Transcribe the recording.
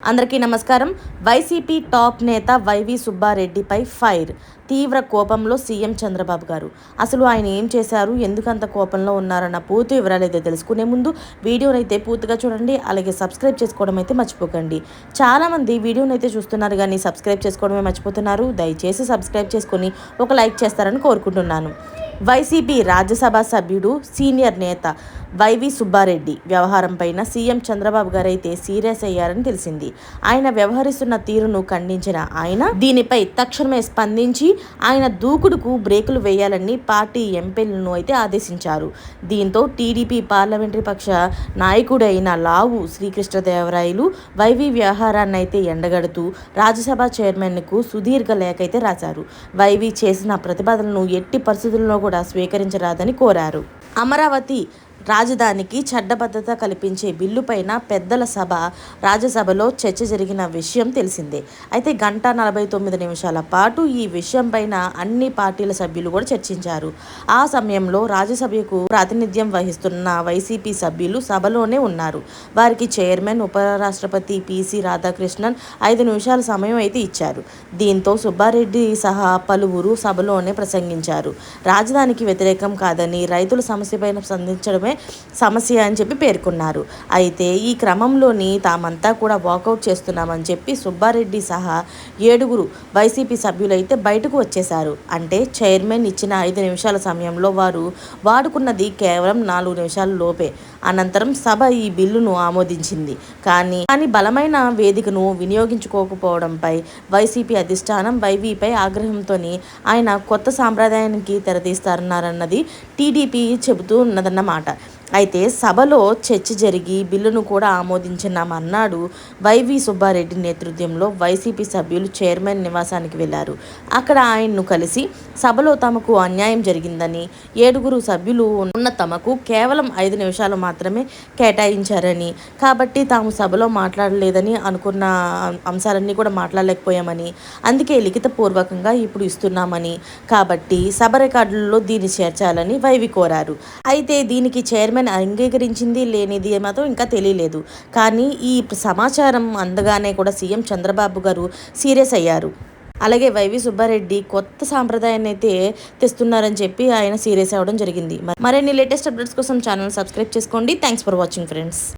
అందరికీ నమస్కారం. YCP top నేత వైవి సుబ్బారెడ్డిపై ఫైర్. తీవ్ర కోపంలో సీఎం చంద్రబాబు గారు. అసలు ఆయన ఏం చేశారు, ఎందుకంత కోపంలో ఉన్నారన్న పూర్తి వివరాలు అయితే తెలుసుకునే ముందు వీడియోనైతే పూర్తిగా చూడండి. అలాగే సబ్స్క్రైబ్ చేసుకోవడం అయితే మర్చిపోకండి. చాలామంది వీడియోనైతే చూస్తున్నారు కానీ సబ్స్క్రైబ్ చేసుకోవడమే మర్చిపోతున్నారు. దయచేసి సబ్స్క్రైబ్ చేసుకొని ఒక లైక్ చేస్తారని కోరుకుంటున్నాను. వైసీపీ రాజ్యసభ సభ్యుడు సీనియర్ నేత వైవి సుబ్బారెడ్డి వ్యవహారంపైన సీఎం చంద్రబాబు గారు అయితే సీరియస్ అయ్యారని తెలిసింది. ఆయన వ్యవహరిస్తున్న తీరును ఖండించిన ఆయన దీనిపై తక్షణమే స్పందించి ఆయన దూకుడుకు బ్రేకులు వేయాలని పార్టీ ఎంపీలను అయితే ఆదేశించారు. దీంతో టీడీపీ పార్లమెంటరీ పక్ష నాయకుడైన లావు శ్రీకృష్ణదేవరాయలు వైవి వ్యవహారాన్ని అయితే ఎండగడుతూ రాజ్యసభ చైర్మన్కు సుదీర్ఘ లేఖ అయితే రాశారు. వైవి చేసిన ప్రతిపాదనను ఎట్టి పరిస్థితుల్లో కూడా స్వీకరించరాదని కోరారు. అమరావతి రాజధానికి చట్టబద్ధత కల్పించే బిల్లుపైన పెద్దల సభ రాజ్యసభలో చర్చ జరిగిన విషయం తెలిసిందే. అయితే 1:49 పాటు ఈ విషయంపైన అన్ని పార్టీల సభ్యులు కూడా చర్చించారు. ఆ సమయంలో రాజ్యసభకు ప్రాతినిధ్యం వహిస్తున్న వైసీపీ సభ్యులు సభలోనే ఉన్నారు. వారికి చైర్మన్ ఉపరాష్ట్రపతి పిసి రాధాకృష్ణన్ 5 నిమిషాల సమయం అయితే ఇచ్చారు. దీంతో సుబ్బారెడ్డి సహా పలువురు సభలోనే ప్రసంగించారు. రాజధానికి వ్యతిరేకం కాదని, రైతుల సమస్యపైన స్పందించడమే సమస్య అని చెప్పి పేర్కొన్నారు. అయితే ఈ క్రమంలోని తామంతా కూడా వాకౌట్ చేస్తున్నామని చెప్పి సుబ్బారెడ్డి సహా 7 వైసీపీ సభ్యులైతే బయటకు వచ్చేశారు. అంటే చైర్మన్ ఇచ్చిన 5 నిమిషాల సమయంలో వారు వాడుకున్నది కేవలం 4 నిమిషాల లోపే. అనంతరం సభ ఈ బిల్లును ఆమోదించింది. కానీ బలమైన వేదికను వినియోగించుకోకపోవడంపై వైసీపీ అధిష్టానం వైవీపై ఆగ్రహంతోని ఆయన కొత్త సాంప్రదాయానికి తెరతీస్తారన్నారన్నది టీడీపీ చెబుతూ ఉన్నదన్నమాట. అయితే సభలో చర్చ జరిగి బిల్లును కూడా ఆమోదించినామన్నాడు. వైవి సుబ్బారెడ్డి నేతృత్వంలో వైసీపీ సభ్యులు చైర్మన్ నివాసానికి వెళ్లారు. అక్కడ ఆయన్ను కలిసి సభలో తమకు అన్యాయం జరిగిందని, 7 సభ్యులు ఉన్న తమకు కేవలం 5 నిమిషాలు మాత్రమే కేటాయించారని, కాబట్టి తాము సభలో మాట్లాడలేదని అనుకున్న అంశాలన్నీ కూడా మాట్లాడలేకపోయామని, అందుకే లిఖితపూర్వకంగా ఇప్పుడు ఇస్తున్నామని, కాబట్టి సభ రికార్డులలో దీన్ని చేర్చాలని వైవి కోరారు. అయితే దీనికి చైర్మన్ అంగీకరించింది లేనిది మాత్రం ఇంకా తెలియలేదు. కానీ ఈ సమాచారం అందగానే కూడా సీఎం చంద్రబాబు గారు సీరియస్ అయ్యారు. అలాగే వైవి సుబ్బారెడ్డి కొత్త సాంప్రదాయాన్ని అయితే తెస్తున్నారని చెప్పి ఆయన సీరియస్ అవ్వడం జరిగింది. మరిన్ని లేటెస్ట్ అప్డేట్స్ కోసం ఛానల్ సబ్స్క్రైబ్ చేసుకోండి. Thanks for watching friends.